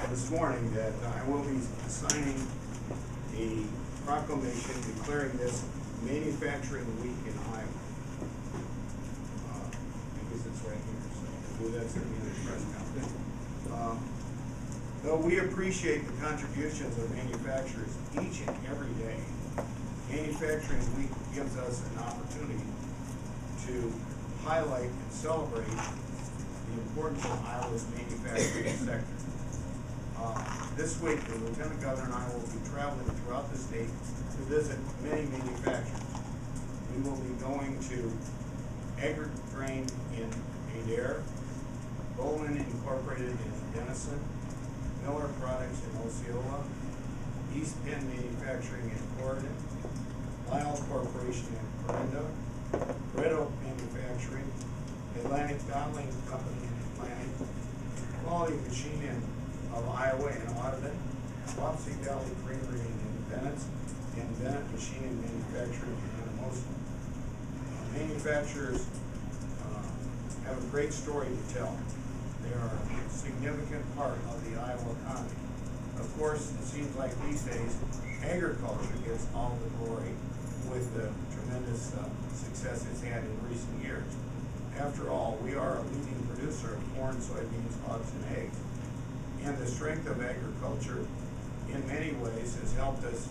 this morning that I will be signing a proclamation declaring this Manufacturing Week in Iowa. Because it's right here, so that's in the press conference. Though we appreciate the contributions of manufacturers each and every day, Manufacturing Week gives us an opportunity to highlight and celebrate the importance of Iowa's manufacturing sector. This week, the Lieutenant Governor and I will be traveling throughout the state to visit many manufacturers. We will be going to Agri-Grain in Adair, Bowman Incorporated in Denison, Miller Products in Osceola, East Penn Manufacturing in Corydon, Lyle Corporation in Corinda, Red Oak Manufacturing, Atlantic Dowling Company in Atlantic, Quality Machine of Iowa in Audubon, Wapsie Valley Creamery in Bennett, and Bennett Machine and Manufacturing in Anamosa. Manufacturers have a great story to tell. They are a significant part of the Iowa economy. Of course, it seems like these days, agriculture gets all the glory with the tremendous success it's had in recent years. After all, we are a leading producer of corn, soybeans, hogs, and eggs. And the strength of agriculture, in many ways, has helped us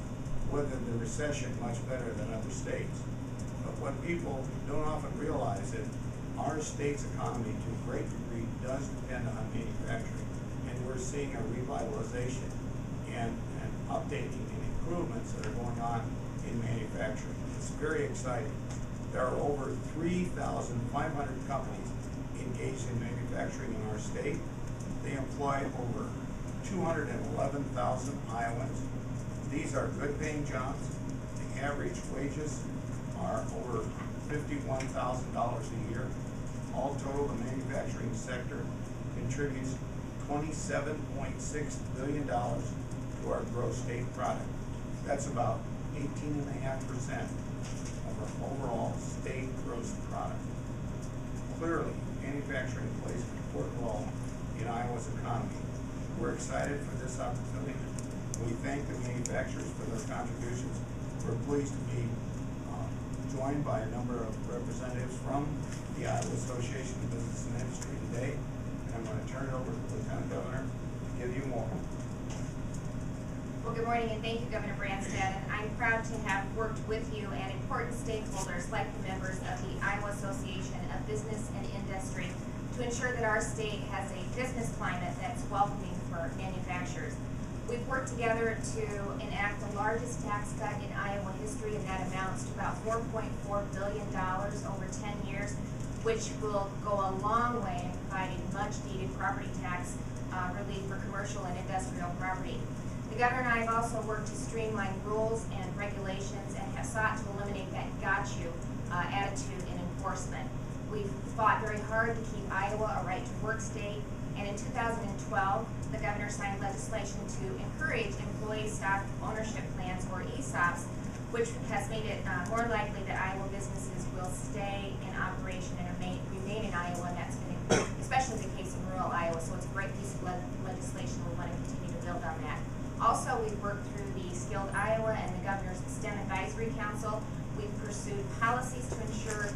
weather the recession much better than other states. But what people don't often realize is our state's economy, to a great degree, does depend on manufacturing. And we're seeing a revitalization and updating and improvements that are going on in manufacturing. It's very exciting. There are over 3,500 companies engaged in manufacturing in our state. They employ over 211,000 Iowans. These are good paying jobs. The average wages are over $51,000 a year. All total, the manufacturing sector contributes $27.6 billion to our gross state product. That's about 18.5% of our overall state gross product. Clearly, manufacturing plays an important role in Iowa's economy. We're excited for this opportunity. We thank the manufacturers for their contributions. We're pleased to be joined by a number of representatives from the Iowa Association of Business and Industry today. And I'm going to turn it over to the Lieutenant Governor to give you more. Well, good morning, and thank you, Governor Branstad. And I'm proud to have worked with you and important stakeholders like the members of the Iowa Association of Business and Industry to ensure that our state has a business climate that's welcoming for manufacturers. We've worked together to enact the largest tax cut in Iowa history, and that amounts to about $4.4 billion over 10 years, which will go a long way in providing much-needed property tax relief for commercial and industrial property. The Governor and I have also worked to streamline rules and regulations and have sought to eliminate that got-you attitude in enforcement. We've fought very hard to keep Iowa a right-to-work state, and in 2012, the Governor signed legislation to encourage employee stock ownership plans, or ESOPs, which has made it more likely that Iowa businesses will stay in operation and remain in Iowa, and that's been especially the case in rural Iowa, so it's a great piece of legislation. We want to continue to build on that. Also, we've worked through the Skilled Iowa and the Governor's STEM Advisory Council. We've pursued policies to ensure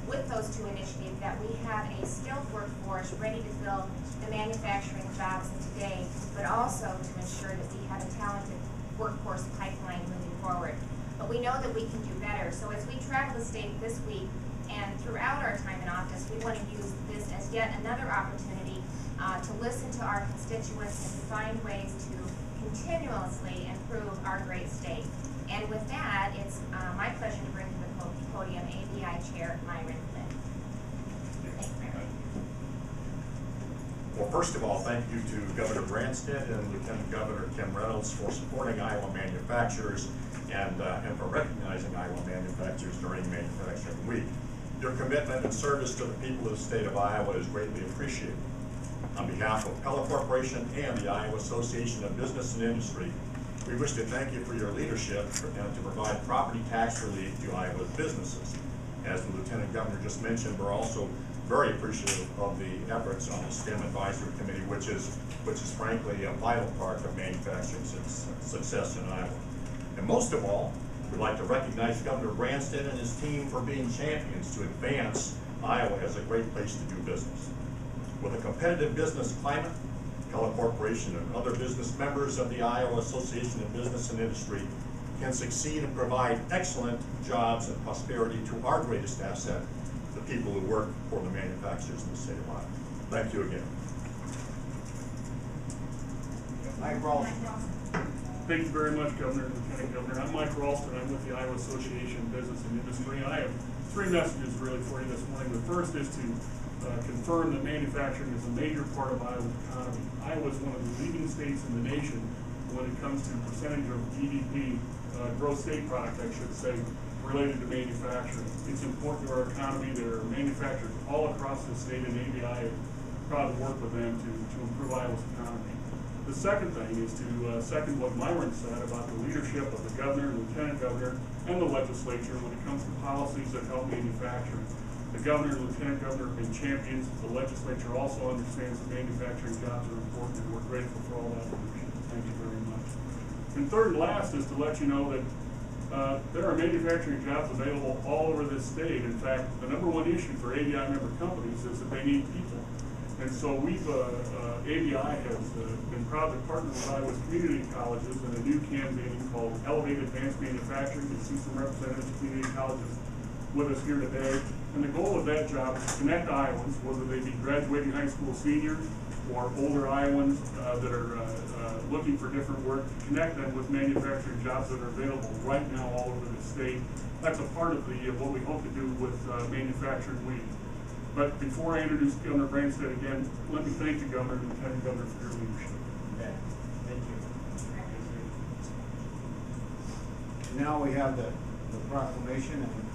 with those two initiatives that we have a skilled workforce ready to fill the manufacturing jobs of today, but also to ensure that we have a talented workforce pipeline moving forward. But we know that we can do better. So as we travel the state this week and throughout our time in office, we want to use this as yet another opportunity to listen to our constituents and to find ways to continuously improve our great state. And with that, it's my pleasure to bring to the podium ABI Chair Myron Flynn. Thanks, Myron. Well, first of all, thank you to Governor Branstad and Lieutenant Governor Kim Reynolds for supporting Iowa manufacturers and for recognizing Iowa manufacturers during Manufacturing Week. Your commitment and service to the people of the state of Iowa is greatly appreciated. On behalf of Pella Corporation and the Iowa Association of Business and Industry, we wish to thank you for your leadership and to provide property tax relief to Iowa's businesses. As the Lieutenant Governor just mentioned, we're also very appreciative of the efforts on the STEM Advisory Committee, which is frankly a vital part of manufacturing success in Iowa. And most of all, we'd like to recognize Governor Branstad and his team for being champions to advance Iowa as a great place to do business. With a competitive business climate, Keller Corporation and other business members of the Iowa Association of Business and Industry can succeed and provide excellent jobs and prosperity to our greatest asset, the people who work for the manufacturers in the state of Iowa. Thank you again. Mike Ralston. Thank you very much, Governor and Lieutenant Governor. I'm Mike Ralston. I'm with the Iowa Association of Business and Industry. I have three messages really for you this morning. The first is to confirm that manufacturing is a major part of Iowa's economy. Iowa is one of the leading states in the nation when it comes to percentage of GDP, gross state product, I should say, related to manufacturing. It's important to our economy. There are manufacturers all across the state, and ABI is proud to work with them to improve Iowa's economy. The second thing is to second what Myron said about the leadership of the governor, lieutenant governor, and the legislature when it comes to policies that help manufacturing. The governor and lieutenant governor have been champions. The legislature also understands that manufacturing jobs are important, and we're grateful for all that leadership. Thank you very much. And third and last is to let you know that there are manufacturing jobs available all over this state. In fact, the #1 issue for ABI member companies is that they need people. And so ABI has been proud to partner with Iowa's community colleges in a new campaign called Elevate Advanced Manufacturing. You see some representatives of community colleges with us here today. And the goal of that job is to connect Iowans, whether they be graduating high school seniors or older Iowans that are looking for different work, to connect them with manufacturing jobs that are available right now all over the state. That's a part of what we hope to do with Manufacturing Week. But before I introduce Governor Branstad again, let me thank the Governor and Lieutenant Governor for your leadership. Okay. Thank you. And now we have the proclamation and